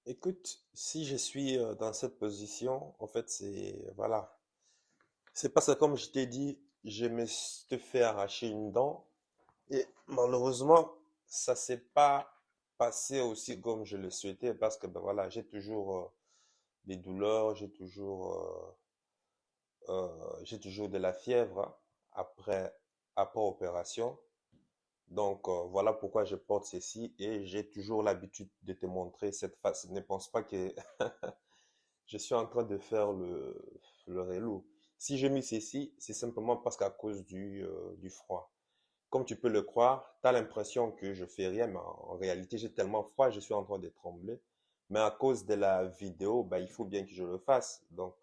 Écoute, si je suis dans cette position, en fait, voilà. C'est parce que comme je t'ai dit, je me suis fait arracher une dent et malheureusement, ça s'est pas passé aussi comme je le souhaitais parce que ben voilà, j'ai toujours des douleurs, j'ai toujours de la fièvre hein, après opération. Donc voilà pourquoi je porte ceci et j'ai toujours l'habitude de te montrer cette face. Ne pense pas que je suis en train de faire le relou. Si j'ai mis ceci, c'est simplement parce qu'à cause du froid. Comme tu peux le croire, tu as l'impression que je fais rien, mais en réalité, j'ai tellement froid, je suis en train de trembler. Mais à cause de la vidéo, bah, il faut bien que je le fasse. Donc,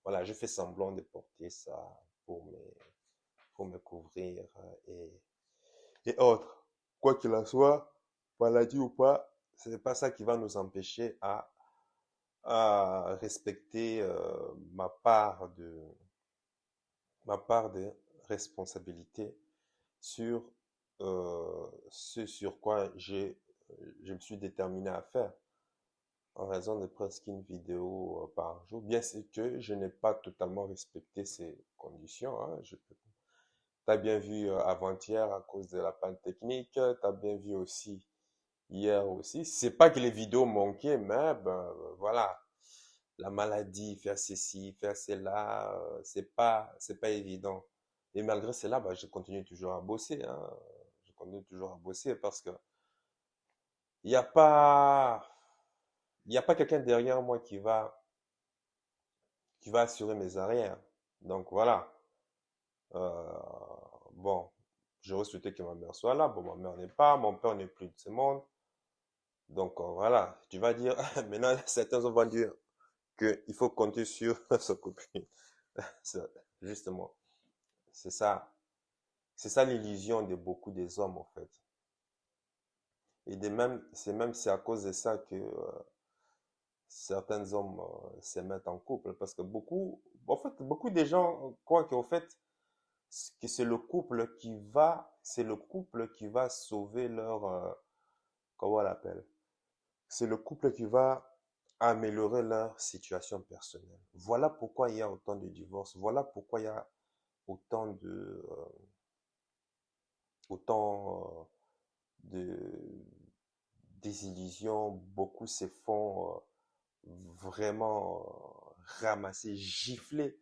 voilà, je fais semblant de porter ça pour me couvrir et autres. Quoi qu'il en soit, maladie ou pas, ce n'est pas ça qui va nous empêcher à respecter ma part de responsabilité sur ce sur quoi je me suis déterminé à faire en raison de presque une vidéo par jour. Bien c'est que je n'ai pas totalement respecté ces conditions. Hein. T'as bien vu avant-hier à cause de la panne technique, t'as bien vu aussi hier aussi. C'est pas que les vidéos manquaient, mais ben, voilà, la maladie, faire ceci, faire cela, c'est pas évident. Et malgré cela, bah, je continue toujours à bosser, hein. Je continue toujours à bosser parce que il n'y a pas, il y a pas quelqu'un derrière moi qui va assurer mes arrières. Donc voilà. Euh, bon, j'aurais souhaité que ma mère soit là. Bon, ma mère n'est pas, mon père n'est plus de ce monde. Donc voilà, tu vas dire, maintenant certains vont dire qu'il faut compter sur sa copine. C'est- Justement, c'est ça. C'est ça l'illusion de beaucoup des hommes, en fait. Et c'est à cause de ça que certains hommes se mettent en couple. Parce que en fait, beaucoup de gens croient qu'en fait, que c'est le couple qui va sauver leur, comment on l'appelle? C'est le couple qui va améliorer leur situation personnelle. Voilà pourquoi il y a autant de divorces. Voilà pourquoi il y a autant autant de désillusions. Beaucoup se font vraiment ramasser, gifler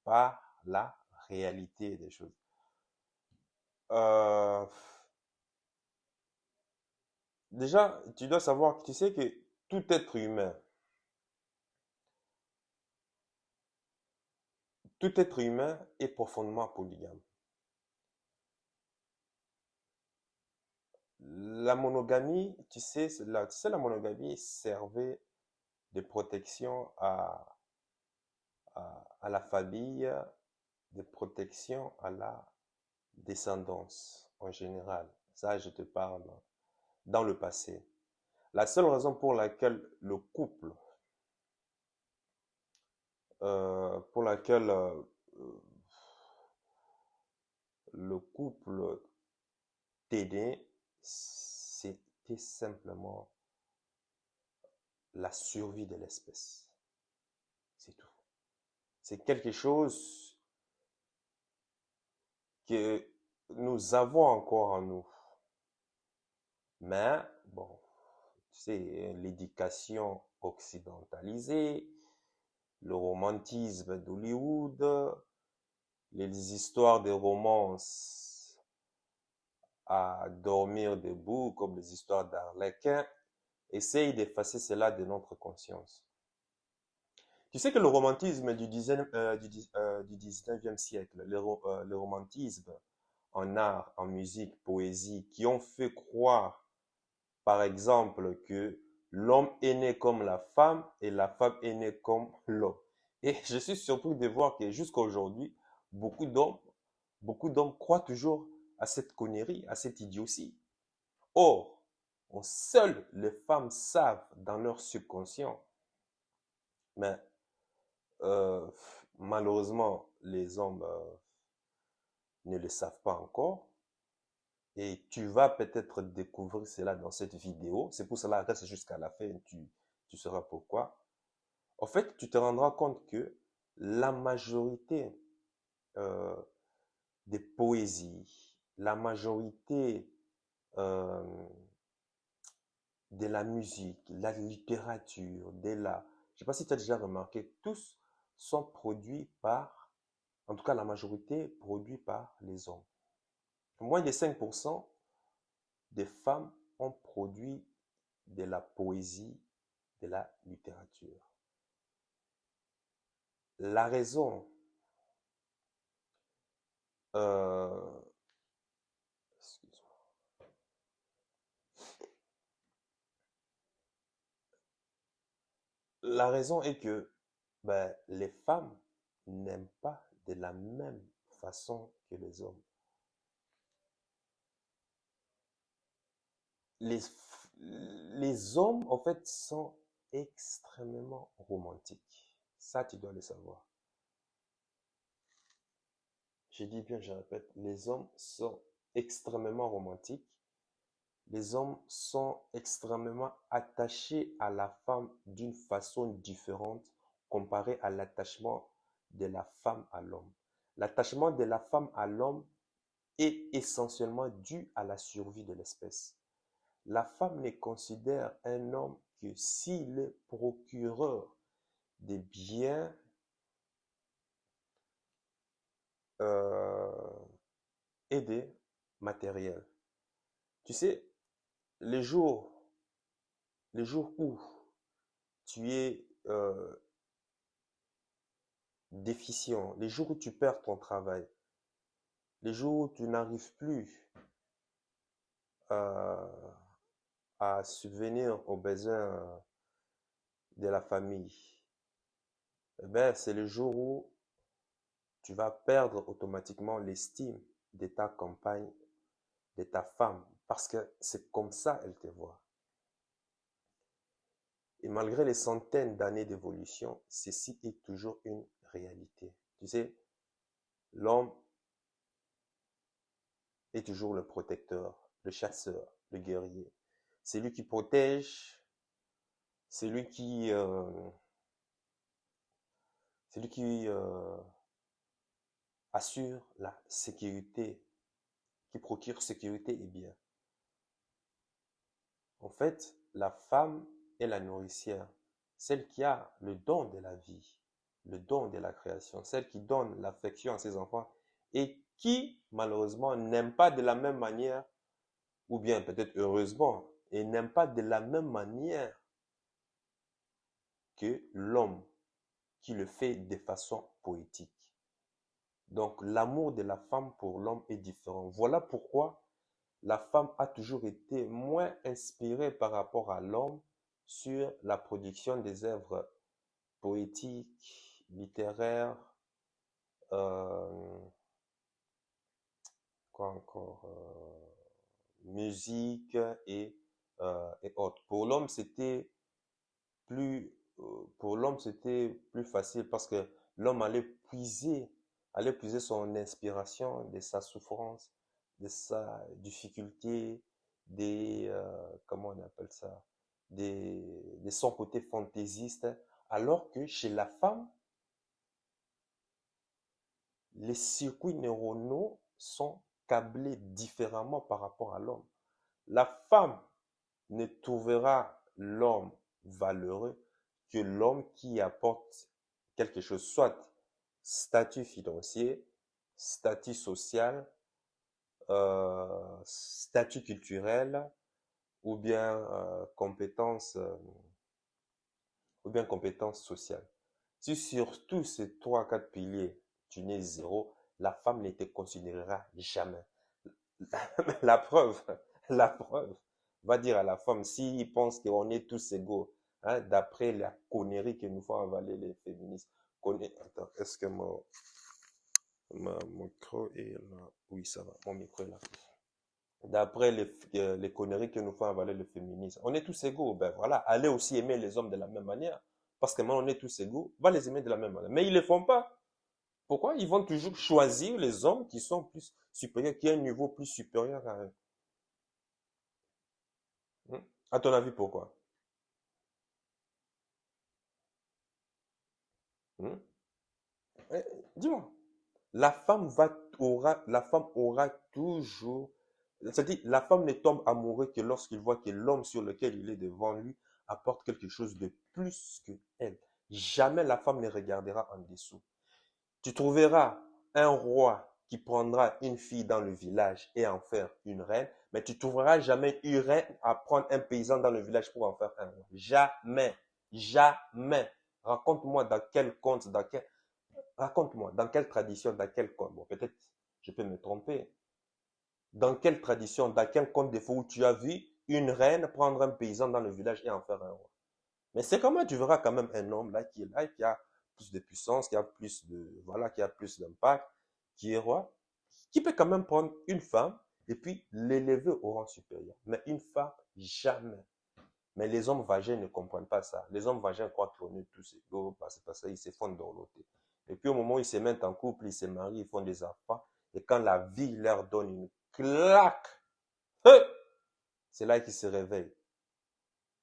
par la réalité des choses. Euh, Déjà, tu dois savoir que tu sais que tout tout être humain est profondément polygame. La monogamie, tu sais, la monogamie servait de protection à la famille, de protection à la descendance en général. Ça, je te parle dans le passé. La seule raison pour laquelle pour laquelle le couple t'aidait, c'était simplement la survie de l'espèce. C'est tout. C'est quelque chose que nous avons encore en nous. Mais, bon, tu sais, l'éducation occidentalisée, le romantisme d'Hollywood, les histoires de romances à dormir debout, comme les histoires d'Arlequin, essayent d'effacer cela de notre conscience. Tu sais que le romantisme du 19e siècle, le romantisme en art, en musique, poésie, qui ont fait croire, par exemple, que l'homme est né comme la femme et la femme est née comme l'homme. Et je suis surpris de voir que jusqu'à aujourd'hui, beaucoup d'hommes, beaucoup d'hommes croient toujours à cette connerie, à cette idiotie. Or, seules les femmes savent dans leur subconscient, mais euh, malheureusement, les hommes ne le savent pas encore. Et tu vas peut-être découvrir cela dans cette vidéo. C'est pour cela, reste jusqu'à la fin. Tu sauras pourquoi. En fait, tu te rendras compte que la majorité euh, des poésies, la majorité euh, de la musique, la littérature, de la... Je ne sais pas si tu as déjà remarqué, tous sont produits par, en tout cas la majorité, produits par les hommes. Moins de 5% des femmes ont produit de la poésie, de la littérature. La raison, euh, excuse-moi. La raison est que ben, les femmes n'aiment pas de la même façon que les hommes. Les, les hommes, en fait, sont extrêmement romantiques. Ça, tu dois le savoir. Je dis bien, je répète, les hommes sont extrêmement romantiques. Les hommes sont extrêmement attachés à la femme d'une façon différente comparé à l'attachement de la femme à l'homme. L'attachement de la femme à l'homme est essentiellement dû à la survie de l'espèce. La femme ne considère un homme que s'il est procureur des biens euh, et des matériels. Tu sais, les jours, les jours où tu es déficient, les jours où tu perds ton travail, les jours où tu n'arrives plus euh, à subvenir aux besoins de la famille, eh ben, c'est le jour où tu vas perdre automatiquement l'estime de ta compagne, de ta femme, parce que c'est comme ça elle te voit. Et malgré les centaines d'années d'évolution, ceci est toujours une réalité. Tu sais, l'homme est toujours le protecteur, le chasseur, le guerrier. C'est lui qui protège, c'est lui qui, c'est lui qui assure la sécurité, qui procure sécurité et bien. En fait, la femme est la nourricière, celle qui a le don de la vie, le don de la création, celle qui donne l'affection à ses enfants et qui, malheureusement, n'aime pas de la même manière, ou bien peut-être heureusement, et n'aime pas de la même manière que l'homme qui le fait de façon poétique. Donc, l'amour de la femme pour l'homme est différent. Voilà pourquoi la femme a toujours été moins inspirée par rapport à l'homme sur la production des œuvres poétiques, littéraires, euh, quoi encore, musique et autres. Plus, pour l'homme, c'était plus facile parce que l'homme allait puiser son inspiration de sa souffrance, de sa difficulté, comment on appelle ça, de son côté fantaisiste, alors que chez la femme, les circuits neuronaux sont câblés différemment par rapport à l'homme. La femme ne trouvera l'homme valeureux que l'homme qui apporte quelque chose, soit statut financier, statut social, statut culturel, ou bien ou bien compétences sociales. Si sur tous ces trois, quatre piliers, tu n'es zéro, la femme ne te considérera jamais. La preuve, la preuve, va dire à la femme, s'il pense qu'on est tous égaux, hein, d'après la connerie que nous font avaler les féministes. Attends, est-ce que mon micro est là? Oui, ça va, mon micro est là. D'après les conneries que nous font avaler les féministes, on est tous égaux. Ben voilà, allez aussi aimer les hommes de la même manière. Parce que maintenant on est tous égaux, va les aimer de la même manière. Mais ils ne le font pas. Pourquoi? Ils vont toujours choisir les hommes qui sont plus supérieurs, qui ont un niveau plus supérieur à eux. Hmm? À ton avis, pourquoi? Hmm? Eh, dis-moi, la femme aura toujours, c'est-à-dire, la femme ne tombe amoureuse que lorsqu'il voit que l'homme sur lequel il est devant lui apporte quelque chose de plus que elle. Jamais la femme ne regardera en dessous. Tu trouveras un roi qui prendra une fille dans le village et en faire une reine, mais tu trouveras jamais une reine à prendre un paysan dans le village pour en faire un roi. Jamais. Jamais. Raconte-moi dans quel conte, raconte-moi dans quelle tradition, dans quel conte. Bon, peut-être je peux me tromper. Dans quelle tradition, dans quel conte de fou où tu as vu une reine prendre un paysan dans le village et en faire un roi. Mais c'est comment tu verras quand même un homme là qui est là, qui a plus de puissance, qui a plus de, voilà, qui a plus d'impact, qui est roi, qui peut quand même prendre une femme et puis l'élever au rang supérieur. Mais une femme, jamais. Mais les hommes vagins ne comprennent pas ça. Les hommes vagins croient qu'on est tous égaux, c'est pas ça, ils se font dorloter. Et puis au moment où ils se mettent en couple, ils se marient, ils font des enfants. Et quand la vie leur donne une claque, c'est là qu'ils se réveillent.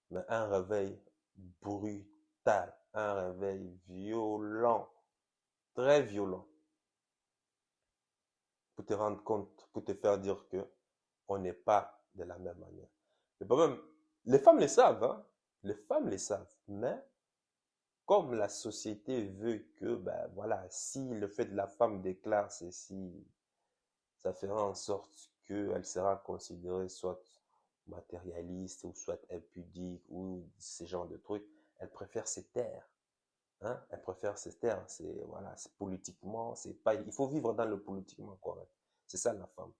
Mais un réveil brutal, un réveil violent, très violent, pour te rendre compte, pour te faire dire que on n'est pas de la même manière. Le problème, les femmes le savent, hein? Les femmes le savent, mais comme la société veut que, ben voilà, si le fait de la femme déclare ceci, ça fera en sorte qu'elle sera considérée soit matérialiste ou soit impudique ou ce genre de trucs, elle préfère se taire. Hein? Elle préfère se taire. C'est voilà, c'est politiquement, c'est pas. Il faut vivre dans le politiquement correct. C'est ça la femme.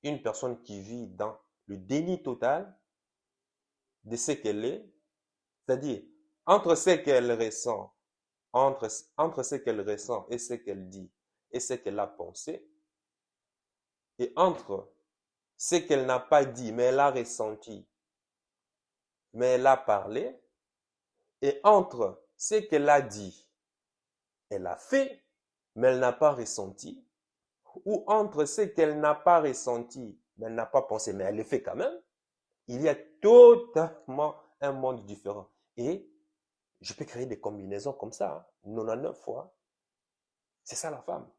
Une personne qui vit dans le déni total de ce qu'elle est, c'est-à-dire entre ce qu'elle ressent, entre, entre ce qu'elle ressent et ce qu'elle dit et ce qu'elle a pensé, et entre ce qu'elle n'a pas dit mais elle a ressenti, mais elle a parlé, et entre ce qu'elle a dit, elle a fait, mais elle n'a pas ressenti, ou entre ce qu'elle n'a pas ressenti, mais elle n'a pas pensé, mais elle le fait quand même, il y a totalement un monde différent. Et je peux créer des combinaisons comme ça, hein, 99 fois. C'est ça la femme.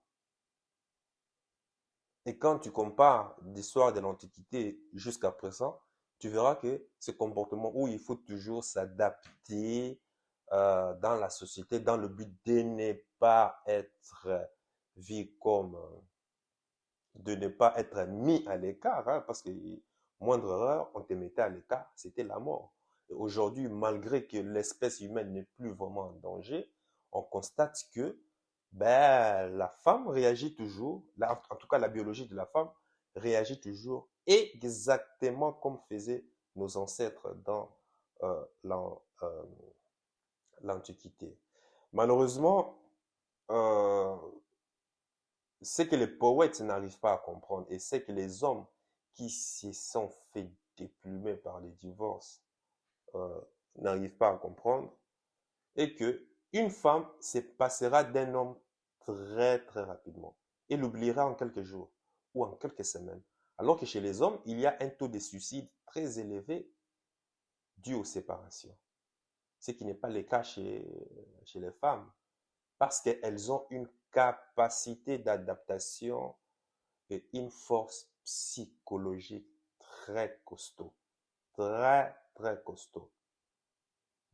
Et quand tu compares l'histoire de l'Antiquité jusqu'à présent, tu verras que ce comportement où il faut toujours s'adapter dans la société, dans le but de ne pas être vu comme de ne pas être mis à l'écart, hein, parce que moindre erreur, on te mettait à l'écart, c'était la mort. Et aujourd'hui, malgré que l'espèce humaine n'est plus vraiment en danger, on constate que ben, la femme réagit toujours, en tout cas la biologie de la femme réagit toujours exactement comme faisaient nos ancêtres dans euh, l'Antiquité. Malheureusement, euh, ce que les poètes n'arrivent pas à comprendre et c'est que les hommes qui se sont fait déplumer par les divorces euh, n'arrivent pas à comprendre et que une femme se passera d'un homme très très rapidement et l'oubliera en quelques jours ou en quelques semaines. Alors que chez les hommes, il y a un taux de suicide très élevé dû aux séparations. Ce qui n'est pas le cas chez les femmes parce qu'elles ont une capacité d'adaptation et une force psychologique très costaud, très, très costaud,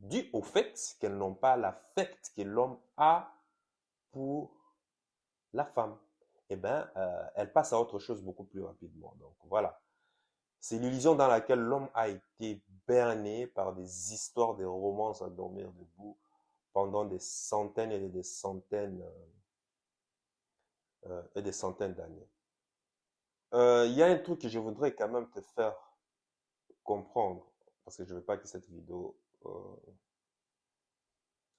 dû au fait qu'elles n'ont pas l'affect que l'homme a pour la femme. Eh bien, elles passent à autre chose beaucoup plus rapidement. Donc voilà, c'est l'illusion dans laquelle l'homme a été berné par des histoires, des romances à dormir debout pendant des centaines et des centaines d'années. Il y a un truc que je voudrais quand même te faire comprendre, parce que je veux pas que cette vidéo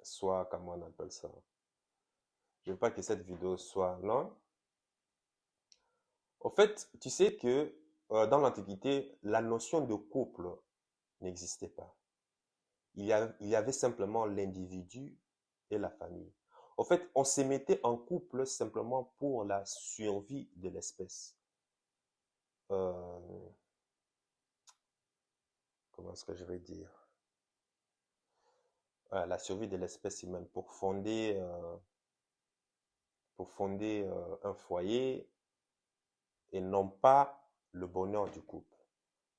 soit, comment on appelle ça, je veux pas que cette vidéo soit longue. Au fait, tu sais que dans l'Antiquité, la notion de couple n'existait pas. Il y avait simplement l'individu et la famille. Au fait, on se mettait en couple simplement pour la survie de l'espèce. Euh, comment est-ce que je vais dire? la survie de l'espèce humaine, pour fonder un foyer et non pas le bonheur du couple,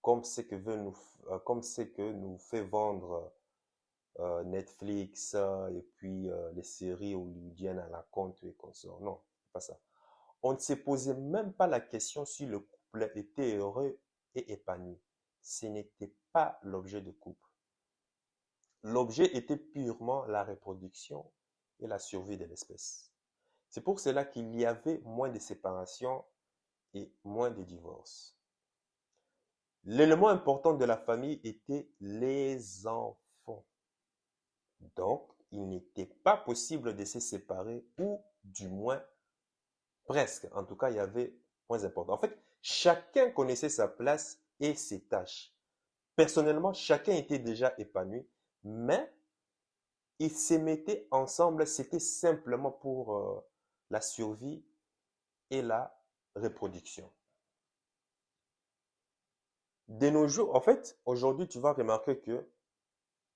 comme c'est que nous fait vendre Netflix et puis les séries hollywoodiennes à la compte et consorts. Non, c'est pas ça. On ne s'est posé même pas la question si le couple était heureux et épanoui. Ce n'était pas l'objet du couple. L'objet était purement la reproduction et la survie de l'espèce. C'est pour cela qu'il y avait moins de séparations et moins de divorces. L'élément important de la famille était les enfants. Donc, il n'était pas possible de se séparer ou du moins presque. En tout cas, il y avait moins important. En fait, chacun connaissait sa place et ses tâches. Personnellement, chacun était déjà épanoui, mais ils se mettaient ensemble, c'était simplement pour la survie et la reproduction. De nos jours, en fait, aujourd'hui, tu vas remarquer que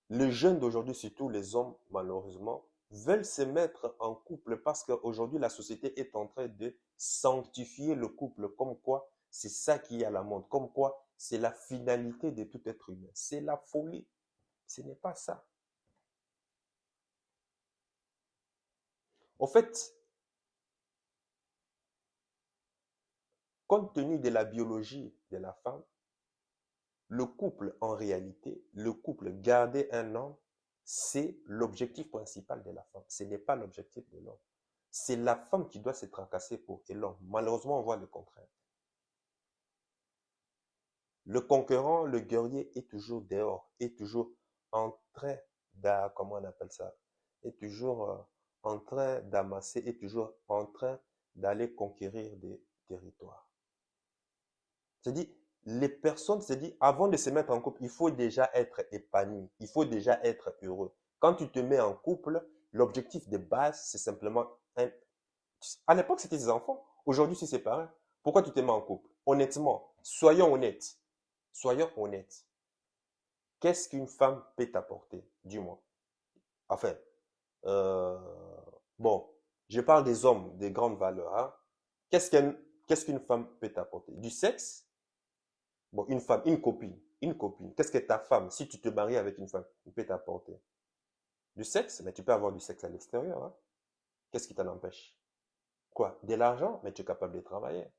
les jeunes d'aujourd'hui, surtout les hommes, malheureusement, veulent se mettre en couple parce qu'aujourd'hui, la société est en train de sanctifier le couple, comme quoi c'est ça qui est à la mode, comme quoi c'est la finalité de tout être humain. C'est la folie. Ce n'est pas ça. En fait, compte tenu de la biologie de la femme, le couple, en réalité, le couple, garder un homme, c'est l'objectif principal de la femme. Ce n'est pas l'objectif de l'homme. C'est la femme qui doit se tracasser pour et l'homme. Malheureusement, on voit le contraire. Le conquérant, le guerrier est toujours dehors, est toujours en train comment on appelle ça, est toujours en train d'amasser, est toujours en train d'aller conquérir des territoires. C'est-à-dire, les personnes, c'est-à-dire, avant de se mettre en couple, il faut déjà être épanoui, il faut déjà être heureux. Quand tu te mets en couple, l'objectif de base, c'est simplement un... À l'époque, c'était des enfants. Aujourd'hui, c'est séparé. Pourquoi tu te mets en couple? Honnêtement, soyons honnêtes. Soyons honnêtes. Qu'est-ce qu'une femme peut t'apporter? Dis-moi. Enfin, euh, bon, je parle des hommes, des grandes valeurs. Hein. Qu'est-ce qu'une femme peut t'apporter? Du sexe? Bon, une femme, une copine, une copine. Qu'est-ce que ta femme, si tu te maries avec une femme, peut t'apporter? Du sexe, mais tu peux avoir du sexe à l'extérieur. Hein. Qu'est-ce qui t'en empêche? Quoi? De l'argent, mais tu es capable de travailler.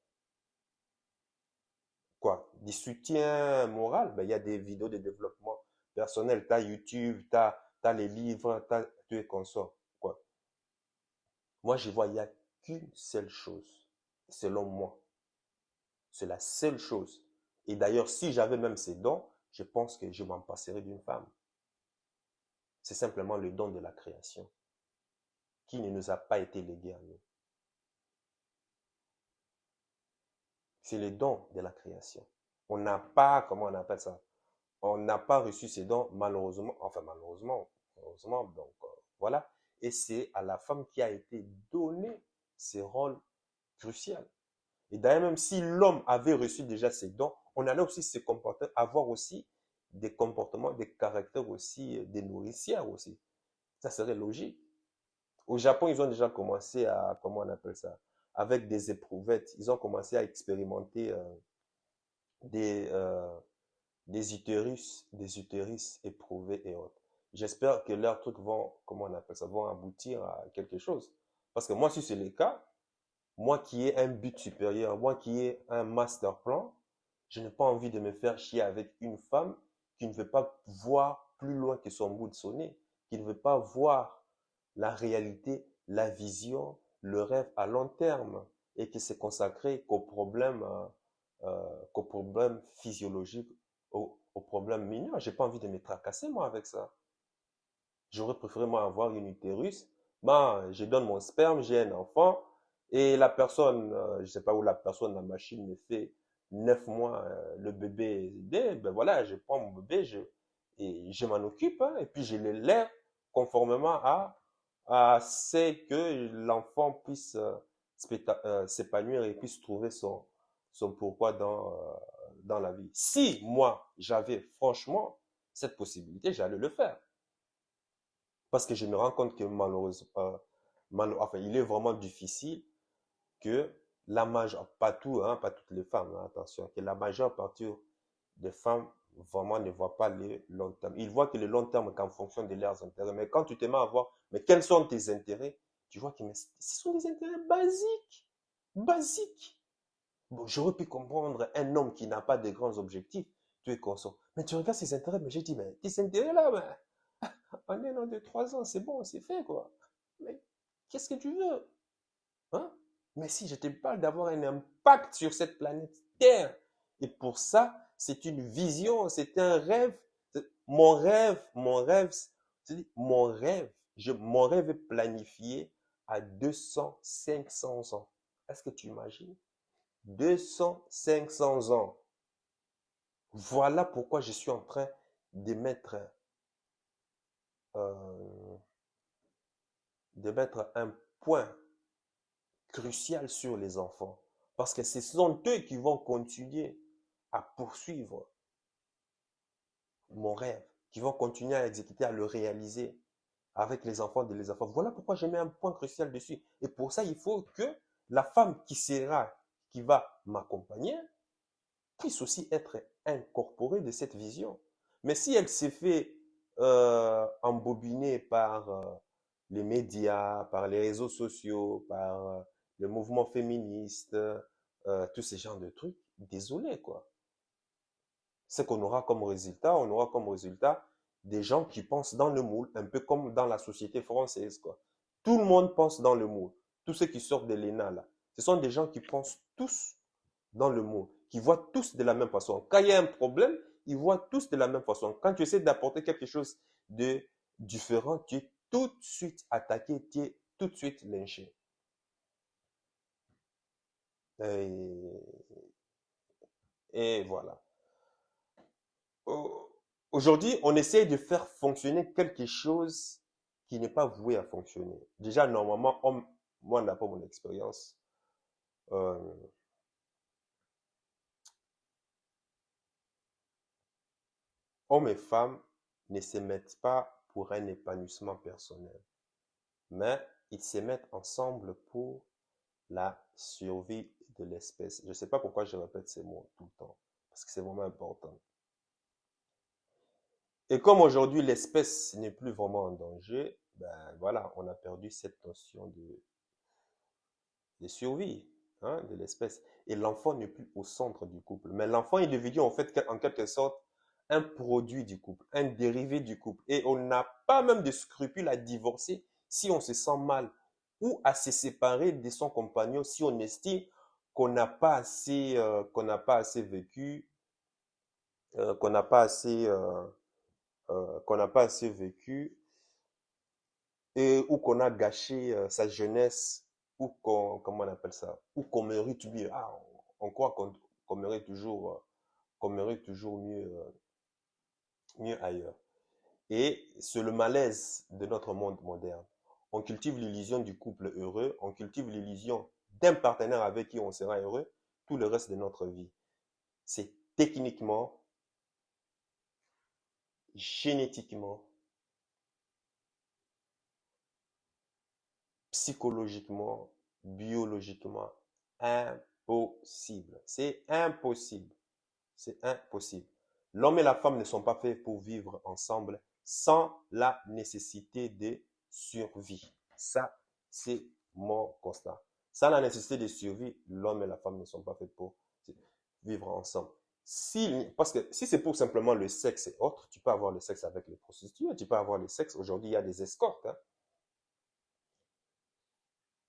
Quoi? Du soutien moral, ben, il y a des vidéos de développement personnel. Tu as YouTube, tu as les livres, tu es consort. Quoi? Moi, je vois, il n'y a qu'une seule chose, selon moi. C'est la seule chose. Et d'ailleurs, si j'avais même ces dons, je pense que je m'en passerais d'une femme. C'est simplement le don de la création qui ne nous a pas été légué à nous. C'est le don de la création. On n'a pas, comment on appelle ça? On n'a pas reçu ces dons, malheureusement, enfin malheureusement, heureusement, donc voilà. Et c'est à la femme qui a été donné ces rôles cruciaux. Et d'ailleurs, même si l'homme avait reçu déjà ces dons, on allait aussi se comporter, avoir aussi des comportements, des caractères aussi, des nourricières aussi. Ça serait logique. Au Japon, ils ont déjà commencé à, comment on appelle ça, avec des éprouvettes, ils ont commencé à expérimenter des, des utérus éprouvés et autres. J'espère que leurs trucs vont, comment on appelle ça, vont aboutir à quelque chose. Parce que moi, si c'est le cas, moi qui ai un but supérieur, moi qui ai un master plan, je n'ai pas envie de me faire chier avec une femme qui ne veut pas voir plus loin que son bout de son nez, qui ne veut pas voir la réalité, la vision, le rêve à long terme et qui s'est consacré qu'aux problèmes physiologiques, aux problèmes mineurs. J'ai pas envie de me tracasser moi avec ça. J'aurais préféré moi avoir une utérus. Ben, je donne mon sperme, j'ai un enfant et la personne, je sais pas où la personne, la machine me fait 9 mois, le bébé est né, ben voilà, je prends mon bébé, et je m'en occupe hein, et puis je le lève conformément à ce que l'enfant puisse s'épanouir et puisse trouver son pourquoi dans la vie. Si moi, j'avais franchement cette possibilité, j'allais le faire. Parce que je me rends compte que malheureusement, enfin, il est vraiment difficile que la majeure, pas tout, hein, pas toutes les femmes, hein, attention, que la majeure partie des femmes vraiment ne voient pas le long terme. Ils voient que le long terme qu'en fonction de leurs intérêts. Mais quand tu te mets à voir, mais quels sont tes intérêts, tu vois que mais ce sont des intérêts basiques. Basiques. Bon, j'aurais pu comprendre un homme qui n'a pas de grands objectifs, tu es conscient. Mais tu regardes ses intérêts, mais j'ai dit, mais tes intérêts là, mais, en un an, 2, 3 ans, c'est bon, c'est fait, quoi. Mais qu'est-ce que tu veux? Hein? Mais si je te parle d'avoir un impact sur cette planète Terre, et pour ça, c'est une vision, c'est un rêve. Mon rêve, mon rêve est planifié à 200, 500 ans. Est-ce que tu imagines? 200, 500 ans. Voilà pourquoi je suis en train de mettre, euh, de mettre un point crucial sur les enfants. Parce que ce sont eux qui vont continuer à poursuivre mon rêve, qui vont continuer à exécuter, à le réaliser avec les enfants de les enfants. Voilà pourquoi je mets un point crucial dessus. Et pour ça, il faut que la femme qui va m'accompagner, puisse aussi être incorporée de cette vision. Mais si elle s'est fait embobiner par les médias, par les réseaux sociaux, par le mouvement féministe, tous ces genres de trucs, désolé quoi. C'est qu'on aura comme résultat, on aura comme résultat des gens qui pensent dans le moule, un peu comme dans la société française quoi. Tout le monde pense dans le moule. Tous ceux qui sortent de l'ENA là, ce sont des gens qui pensent tous dans le moule, qui voient tous de la même façon. Quand il y a un problème, ils voient tous de la même façon. Quand tu essaies d'apporter quelque chose de différent, tu es tout de suite attaqué, tu es tout de suite lynché. Et, et voilà. Aujourd'hui, on essaye de faire fonctionner quelque chose qui n'est pas voué à fonctionner. Déjà, normalement, moi, d'après mon expérience, euh, hommes et femmes ne se mettent pas pour un épanouissement personnel, mais ils se mettent ensemble pour la survie de l'espèce. Je ne sais pas pourquoi je répète ces mots tout le temps, parce que c'est vraiment important. Et comme aujourd'hui l'espèce n'est plus vraiment en danger, ben voilà, on a perdu cette notion de survie, hein, de l'espèce. Et l'enfant n'est plus au centre du couple. Mais l'enfant est devenu en fait, en quelque sorte, un produit du couple, un dérivé du couple. Et on n'a pas même de scrupule à divorcer si on se sent mal ou à se séparer de son compagnon si on estime qu'on n'a pas assez vécu, qu'on n'a pas assez vécu et ou qu'on a gâché sa jeunesse ou comment on appelle ça, ou qu'on mérite mieux. Ah, on croit qu'on mérite toujours, mieux, mieux ailleurs. Et c'est le malaise de notre monde moderne. On cultive l'illusion du couple heureux, on cultive l'illusion d'un partenaire avec qui on sera heureux tout le reste de notre vie. C'est techniquement, génétiquement, psychologiquement, biologiquement impossible. C'est impossible. C'est impossible. L'homme et la femme ne sont pas faits pour vivre ensemble sans la nécessité de survie. Ça, c'est mon constat. Sans la nécessité de survie, l'homme et la femme ne sont pas faits pour vivre ensemble. Parce que si c'est pour simplement le sexe et autres, tu peux avoir le sexe avec les prostituées, tu peux avoir le sexe. Aujourd'hui, il y a des escortes. Hein.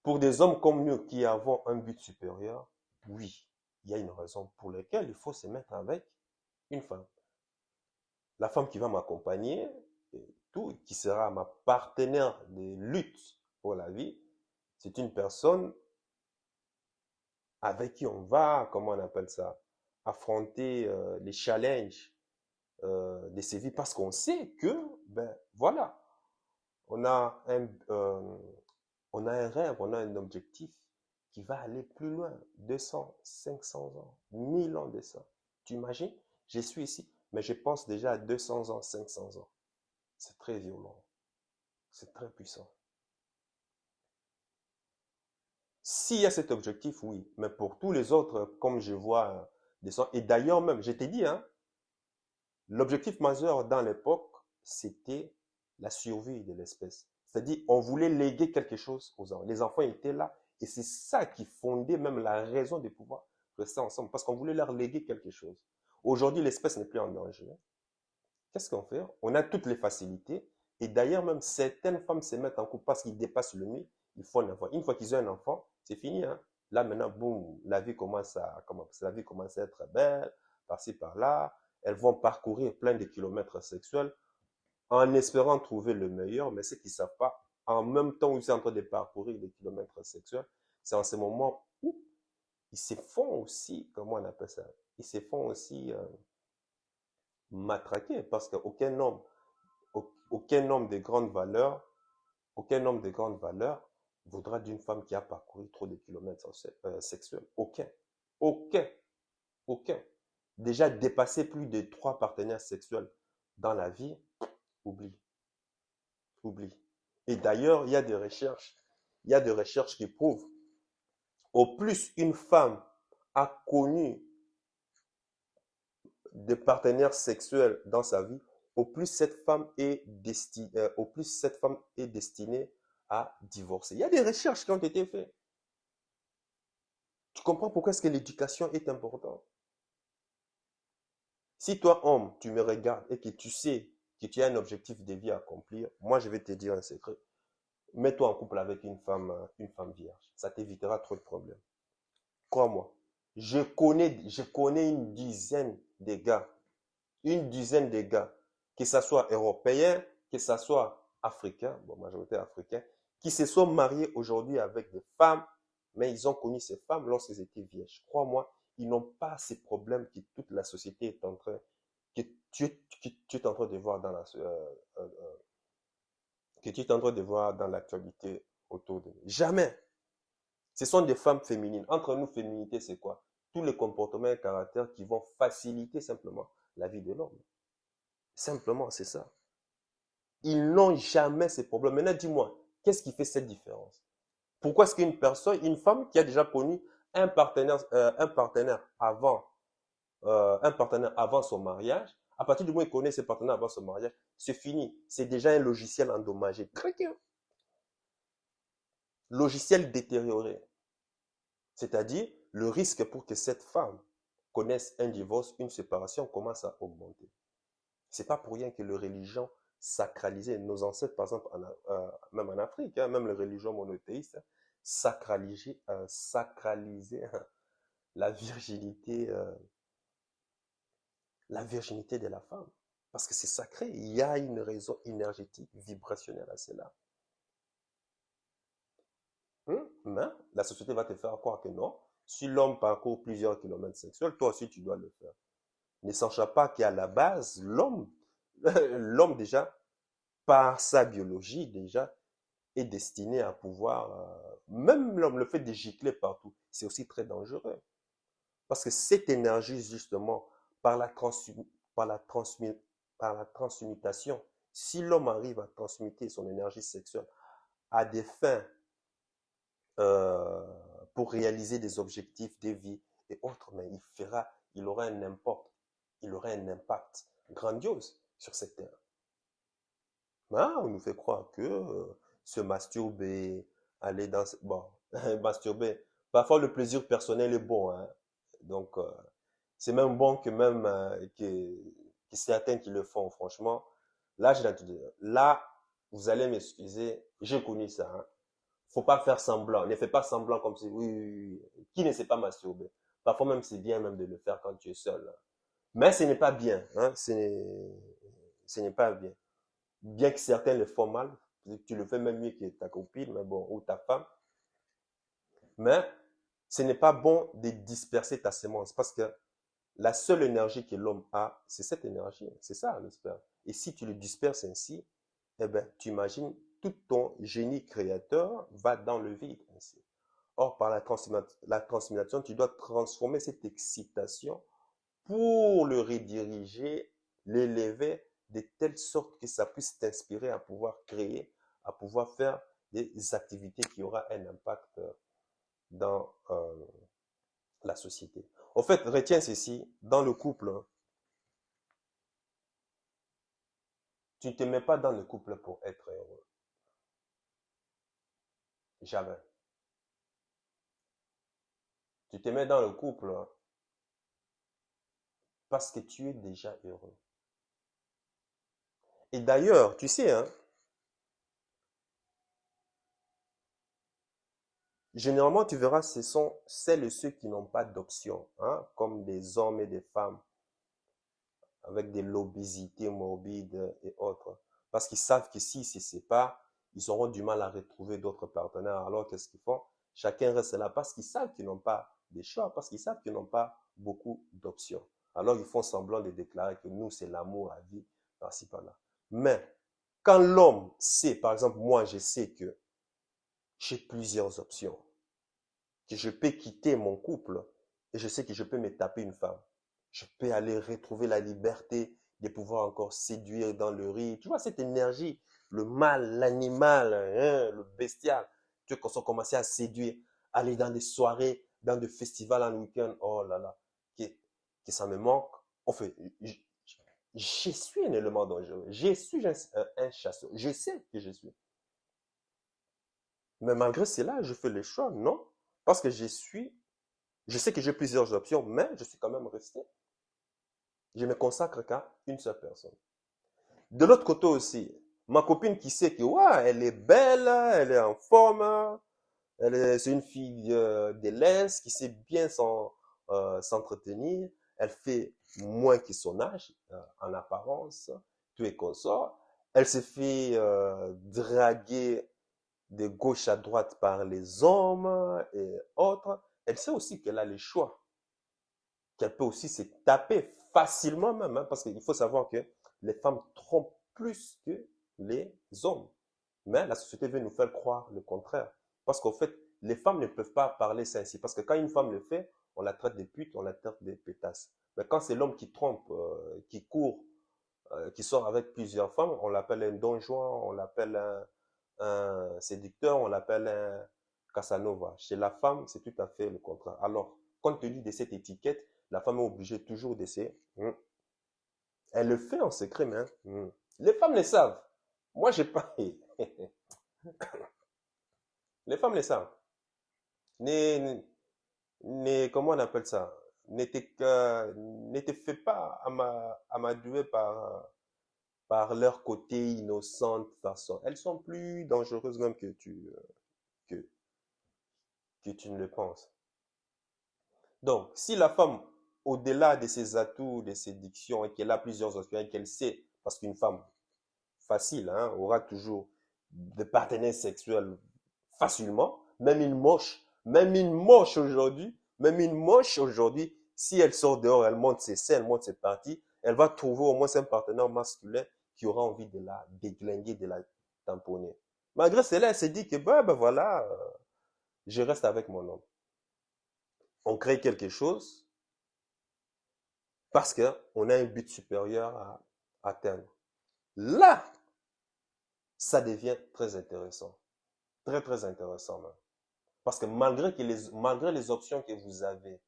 Pour des hommes comme nous qui avons un but supérieur, oui, il y a une raison pour laquelle il faut se mettre avec une femme. La femme qui va m'accompagner, tout, qui sera ma partenaire de lutte pour la vie, c'est une personne avec qui on va, comment on appelle ça, affronter les challenges de ces vies parce qu'on sait que, ben voilà, on a un, euh, on a un rêve, on a un objectif qui va aller plus loin, 200, 500 ans, 1000 ans de ça. Tu imagines? Je suis ici, mais je pense déjà à 200 ans, 500 ans. C'est très violent. C'est très puissant. S'il y a cet objectif, oui. Mais pour tous les autres, comme je vois des sons, et d'ailleurs même, je t'ai dit, hein, l'objectif majeur dans l'époque, c'était la survie de l'espèce. C'est-à-dire, on voulait léguer quelque chose aux enfants. Les enfants étaient là, et c'est ça qui fondait même la raison de pouvoir rester ensemble, parce qu'on voulait leur léguer quelque chose. Aujourd'hui, l'espèce n'est plus en danger. Qu'est-ce qu'on fait? On a toutes les facilités, et d'ailleurs, même certaines femmes se mettent en couple parce qu'ils dépassent le mur, il faut un enfant. Une fois qu'ils ont un enfant, c'est fini, hein. Là, maintenant, boum, la vie commence à être belle, par-ci, par-là. Elles vont parcourir plein de kilomètres sexuels en espérant trouver le meilleur, mais ce qu'ils ne savent pas, en même temps où ils sont en train de parcourir des kilomètres sexuels, c'est en ce moment où ils se font aussi, comment on appelle ça? Ils se font aussi matraquer parce aucun homme de grande valeur, aucun homme de grande valeur voudra d'une femme qui a parcouru trop de kilomètres sexuels. Aucun. Aucun. Aucun. Déjà dépasser plus de 3 partenaires sexuels dans la vie, oublie. Oublie. Et d'ailleurs, il y a des recherches qui prouvent, au plus une femme a connu des partenaires sexuels dans sa vie, au plus cette femme est destinée à divorcer. Il y a des recherches qui ont été faites. Tu comprends pourquoi est-ce que l'éducation est importante? Si toi, homme, tu me regardes et que tu sais que tu as un objectif de vie à accomplir, moi, je vais te dire un secret. Mets-toi en couple avec une femme vierge. Ça t'évitera trop de problèmes. Crois-moi. Je connais une dizaine de gars, que ce soit européens, que ce soit africains, bon, majorité africains, qui se sont mariés aujourd'hui avec des femmes, mais ils ont connu ces femmes lorsqu'elles étaient vierges. Crois-moi, ils n'ont pas ces problèmes que toute la société est en train, que tu es en train de voir dans que tu es en train de voir dans l'actualité autour de nous. Jamais. Ce sont des femmes féminines. Entre nous, féminité, c'est quoi? Tous les comportements et caractères qui vont faciliter simplement la vie de l'homme. Simplement, c'est ça. Ils n'ont jamais ces problèmes. Maintenant, dis-moi, qu'est-ce qui fait cette différence? Pourquoi est-ce une femme qui a déjà connu un partenaire avant son mariage, à partir du moment où il connaît ses partenaires avant son mariage, c'est fini. C'est déjà un logiciel endommagé. Logiciel détérioré. C'est-à-dire, le risque pour que cette femme connaisse un divorce, une séparation, commence à augmenter. C'est pas pour rien que les religions sacralisées, nos ancêtres, par exemple, même en Afrique, hein, même les religions monothéistes, sacralisaient la virginité, la virginité de la femme. Parce que c'est sacré, il y a une raison énergétique, vibrationnelle à cela. Mais la société va te faire croire que non. Si l'homme parcourt plusieurs kilomètres sexuels, toi aussi tu dois le faire. Ne sachant pas qu'à la base, l'homme déjà, par sa biologie déjà, est destiné à pouvoir, même l'homme, le fait de gicler partout, c'est aussi très dangereux. Parce que cette énergie, justement, par la, transmu- par la, transmu- par la transmutation, si l'homme arrive à transmuter son énergie sexuelle à des fins euh, pour réaliser des objectifs de vie et autres, mais il aura un impact grandiose sur cette terre. Ah, on nous fait croire que se masturber, aller dans... Bon, masturber. Parfois, le plaisir personnel est bon, hein. Donc, c'est même bon que même que certains qui le font, franchement. Là, là, vous allez m'excuser, j'ai connu ça, hein. Faut pas faire semblant. Ne fais pas semblant comme si, oui, oui, oui. Qui ne sait pas masturber? Parfois même, c'est bien même de le faire quand tu es seul, hein. Mais ce n'est pas bien, hein. Ce n'est pas bien. Bien que certains le font mal, tu le fais même mieux que ta copine, mais bon, ou ta femme. Mais ce n'est pas bon de disperser ta sémence parce que la seule énergie que l'homme a, c'est cette énergie. C'est ça, le sperme. Et si tu le disperses ainsi, eh ben, tu imagines, tout ton génie créateur va dans le vide ainsi. Or, par la transmutation, tu dois transformer cette excitation pour le rediriger, l'élever de telle sorte que ça puisse t'inspirer à pouvoir créer, à pouvoir faire des activités qui auront un impact dans la société. En fait, retiens ceci, dans le couple, tu ne te mets pas dans le couple pour être heureux. Jamais. Tu te mets dans le couple parce que tu es déjà heureux. Et d'ailleurs, tu sais, hein, généralement, tu verras, ce sont celles et ceux qui n'ont pas d'option, hein, comme des hommes et des femmes avec de l'obésité morbide et autres. Parce qu'ils savent que s'ils se séparent, ils auront du mal à retrouver d'autres partenaires. Alors, qu'est-ce qu'ils font? Chacun reste là parce qu'ils savent qu'ils n'ont pas de choix, parce qu'ils savent qu'ils n'ont pas beaucoup d'options. Alors, ils font semblant de déclarer que nous, c'est l'amour à vie, par-ci, par-là. Mais, quand l'homme sait, par exemple, moi, je sais que j'ai plusieurs options, que je peux quitter mon couple et je sais que je peux me taper une femme. Je peux aller retrouver la liberté de pouvoir encore séduire dans le riz. Tu vois, cette énergie, le mâle, l'animal, hein, le bestial, tu vois, quand on commençait à séduire, aller dans des soirées, dans des festivals en week-end, oh là là, que ça me manque. En fait, je suis un élément dangereux. Je suis un chasseur. Je sais que je suis. Mais malgré cela, je fais les choix, non? Parce que je sais que j'ai plusieurs options, mais je suis quand même resté. Je me consacre qu'à une seule personne. De l'autre côté aussi, ma copine qui sait que, ouais, elle est belle, elle est en forme, c'est une fille de l'Est qui sait bien s'entretenir, elle fait moins que son âge en apparence, tout est consort. Elle se fait draguer de gauche à droite par les hommes et autres. Elle sait aussi qu'elle a les choix, qu'elle peut aussi se taper facilement même, hein, parce qu'il faut savoir que les femmes trompent plus que les hommes. Mais la société veut nous faire croire le contraire. Parce qu'en fait, les femmes ne peuvent pas parler ça ainsi. Parce que quand une femme le fait, on la traite de pute, on la traite de pétasse. Mais quand c'est l'homme qui trompe, qui court, qui sort avec plusieurs femmes, on l'appelle un don Juan, on l'appelle un séducteur, on l'appelle un Casanova. Chez la femme, c'est tout à fait le contraire. Alors, compte tenu de cette étiquette, la femme est obligée toujours d'essayer. Elle le fait en secret, mais les femmes le savent. Moi, j'ai pas. Les femmes le savent. Ne, comment on appelle ça? Ne te fais pas amadouer par leur côté innocente façon. Elles sont plus dangereuses même que, que tu ne le penses. Donc, si la femme, au-delà de ses atouts, de ses dictions, et qu'elle a plusieurs options, et qu'elle sait, parce qu'une femme facile, hein, aura toujours des partenaires sexuels facilement, même une moche aujourd'hui, si elle sort dehors, elle monte ses seins, elle monte ses parties, elle va trouver au moins un partenaire masculin qui aura envie de la déglinguer, de la tamponner. Malgré cela, elle s'est dit que, ben voilà, je reste avec mon homme. On crée quelque chose parce qu'on a un but supérieur à atteindre. Là, ça devient très intéressant. Très, très intéressant même. Parce que malgré les options que vous avez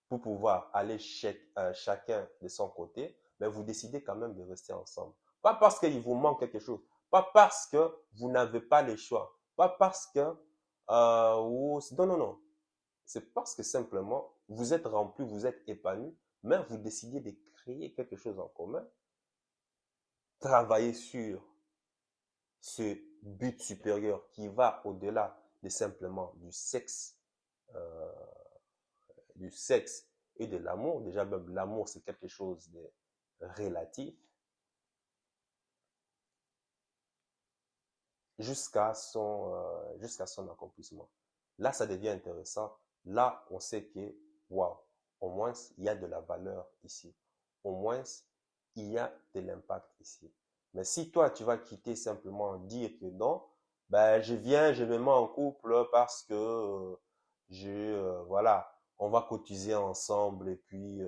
pour pouvoir aller chacun de son côté, mais vous décidez quand même de rester ensemble. Pas parce qu'il vous manque quelque chose, pas parce que vous n'avez pas les choix, pas parce que... non, non, non. C'est parce que simplement, vous êtes rempli, vous êtes épanoui, mais vous décidez de créer quelque chose en commun, travailler sur ce but supérieur qui va au-delà de simplement euh, du sexe et de l'amour. Déjà, même l'amour, c'est quelque chose de relatif jusqu'à son accomplissement. Là, ça devient intéressant. Là, on sait que, waouh, au moins, il y a de la valeur ici. Au moins, il y a de l'impact ici. Mais si toi, tu vas quitter simplement dire que non, ben, je me mets en couple parce que voilà, on va cotiser ensemble et puis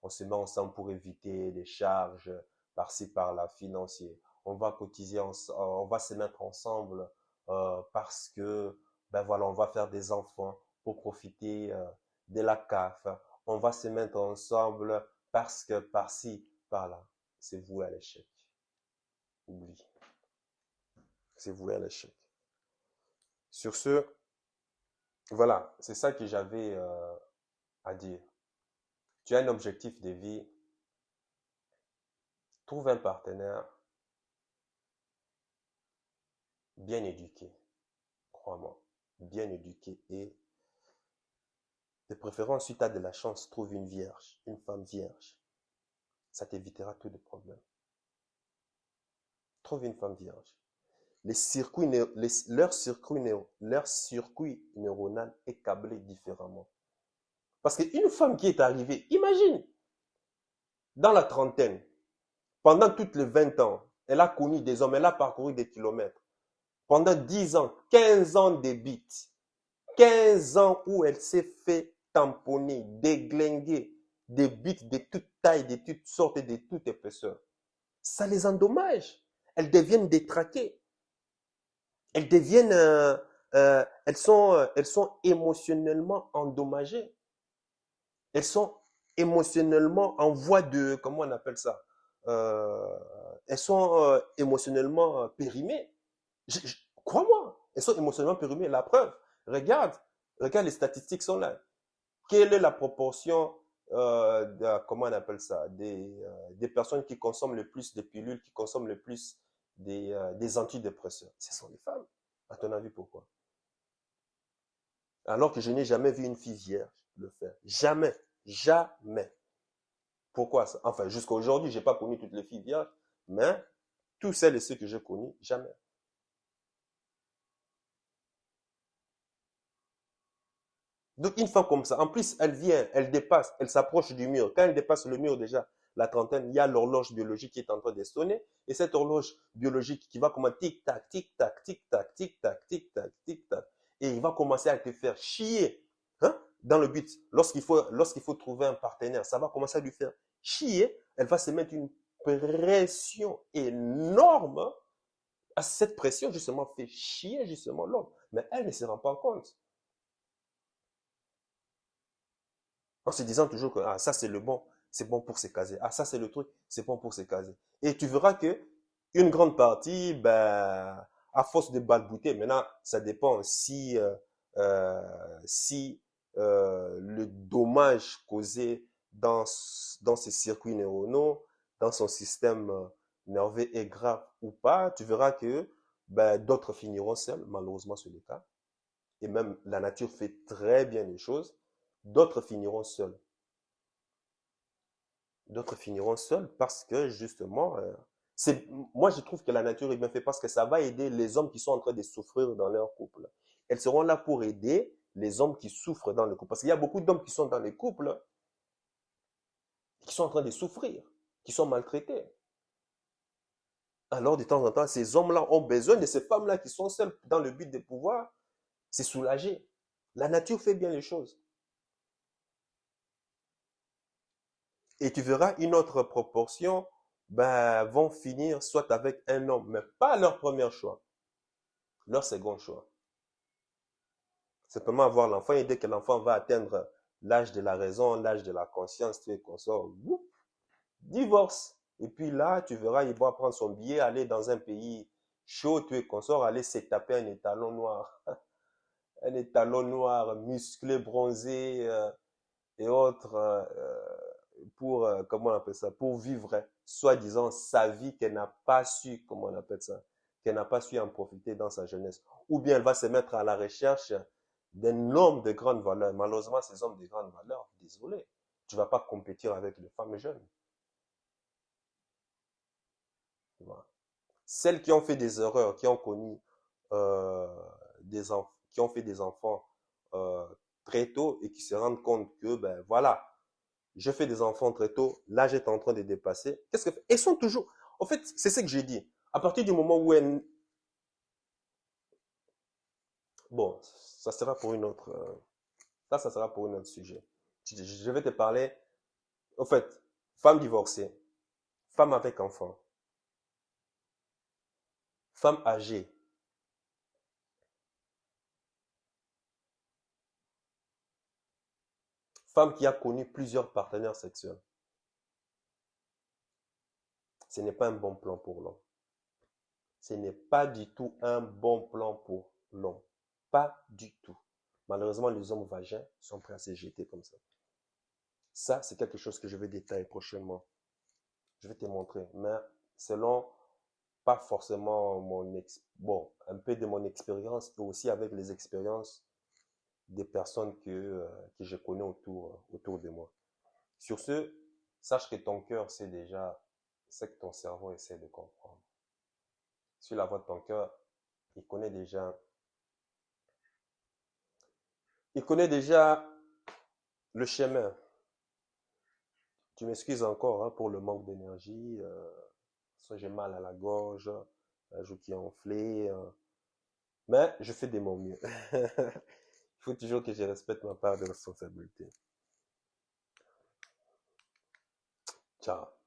on se met ensemble pour éviter des charges par-ci, par-là financières. on va cotiser, on va se mettre ensemble parce que, ben voilà, on va faire des enfants pour profiter de la CAF. On va se mettre ensemble parce que par-ci, par-là. C'est voué à l'échec. Oublie. C'est voué à l'échec. Sur ce, voilà, c'est ça que j'avais à dire. Tu as un objectif de vie, trouve un partenaire bien éduqué, crois-moi, bien éduqué et de préférence, si tu as de la chance, trouve une vierge, une femme vierge. Ça t'évitera tous les problèmes. Trouve une femme vierge. Leur circuit neuronal est câblé différemment. Parce qu'une femme qui est arrivée, imagine, dans la trentaine, pendant toutes les 20 ans, elle a connu des hommes, elle a parcouru des kilomètres. Pendant 10 ans, 15 ans de bites. 15 ans où elle s'est fait tamponner, déglinguer, des bites de toutes tailles, de toutes sortes et de toutes épaisseurs. Ça les endommage. Elles deviennent détraquées. Elles deviennent, elles sont émotionnellement endommagées. Elles sont émotionnellement en voie de, comment on appelle ça? Elles sont émotionnellement périmées. Crois-moi, elles sont émotionnellement périmées. La preuve, regarde, regarde, les statistiques sont là. Quelle est la proportion, comment on appelle ça, des personnes qui consomment le plus de pilules, qui consomment le plus des antidépresseurs? Ce sont les femmes. À ton avis, pourquoi? Alors que je n'ai jamais vu une fille vierge le faire. Jamais. Jamais. Pourquoi ça? Enfin, jusqu'à aujourd'hui, je n'ai pas connu toutes les filles vierges, mais tous celles et ceux que j'ai connus, jamais. Donc, une femme comme ça, en plus, elle vient, elle dépasse, elle s'approche du mur. Quand elle dépasse le mur, déjà, la trentaine, il y a l'horloge biologique qui est en train de sonner. Et cette horloge biologique qui va commencer tic-tac, tic-tac, tic-tac, tic-tac, tic-tac, tic-tac. Et il va commencer à te faire chier. Hein? Dans le but, lorsqu'il faut trouver un partenaire, ça va commencer à lui faire chier. Elle va se mettre une pression énorme. À cette pression, justement, fait chier, justement, l'homme. Mais elle ne se rend pas compte. En se disant toujours que ah, ça c'est le bon, c'est bon pour se caser. Ah, ça c'est le truc, c'est bon pour se caser. Et tu verras que une grande partie, ben, à force de balbouter, maintenant, ça dépend euh, si le dommage causé dans ces circuits neuronaux, dans son système nerveux est grave ou pas. Tu verras que ben, d'autres finiront seuls, malheureusement c'est le cas. Et même la nature fait très bien les choses. D'autres finiront seuls. D'autres finiront seuls parce que justement, moi je trouve que la nature est bien faite parce que ça va aider les hommes qui sont en train de souffrir dans leur couple. Elles seront là pour aider les hommes qui souffrent dans le couple. Parce qu'il y a beaucoup d'hommes qui sont dans les couples, qui sont en train de souffrir, qui sont maltraités. Alors de temps en temps, ces hommes-là ont besoin de ces femmes-là qui sont seules dans le but de pouvoir se soulager. La nature fait bien les choses. Et tu verras une autre proportion ben, vont finir soit avec un homme, mais pas leur premier choix, leur second choix. Simplement avoir l'enfant et dès que l'enfant va atteindre l'âge de la raison, l'âge de la conscience, tu es consort, divorce. Et puis là, tu verras, il va prendre son billet, aller dans un pays chaud, tu es consort, aller se taper un étalon noir. Un étalon noir, musclé, bronzé et autres. Pour, comment on appelle ça, pour vivre, soi-disant, sa vie qu'elle n'a pas su, comment on appelle ça, qu'elle n'a pas su en profiter dans sa jeunesse. Ou bien elle va se mettre à la recherche d'un homme de grande valeur. Malheureusement, ces hommes de grande valeur, désolé, tu ne vas pas compétir avec les femmes jeunes. Voilà. Celles qui ont fait des erreurs, qui ont connu euh, qui ont fait des enfants très tôt et qui se rendent compte que, ben voilà, je fais des enfants très tôt, l'âge est en train de dépasser. Qu'est-ce que elles sont toujours. En fait, c'est ce que j'ai dit. À partir du moment où elles. Bon, ça sera pour une autre. Ça sera pour un autre sujet. Je vais te parler. En fait, femme divorcée, femme avec enfant. Femme âgée. Femme qui a connu plusieurs partenaires sexuels. Ce n'est pas un bon plan pour l'homme. Ce n'est pas du tout un bon plan pour l'homme. Pas du tout. Malheureusement, les hommes vagins sont prêts à se jeter comme ça. Ça, c'est quelque chose que je vais détailler prochainement. Je vais te montrer. Mais selon, pas forcément bon, un peu de mon expérience et aussi avec les expériences des personnes que je connais autour de moi. Sur ce, sache que ton cœur sait déjà ce que ton cerveau essaie de comprendre. Sur la voix de ton cœur, il connaît déjà, il connaît déjà le chemin. Tu m'excuses encore hein, pour le manque d'énergie. Soit j'ai mal à la gorge, un joue qui est enflé. Mais je fais de mon mieux. Il faut toujours que je respecte ma part de responsabilité. Ciao.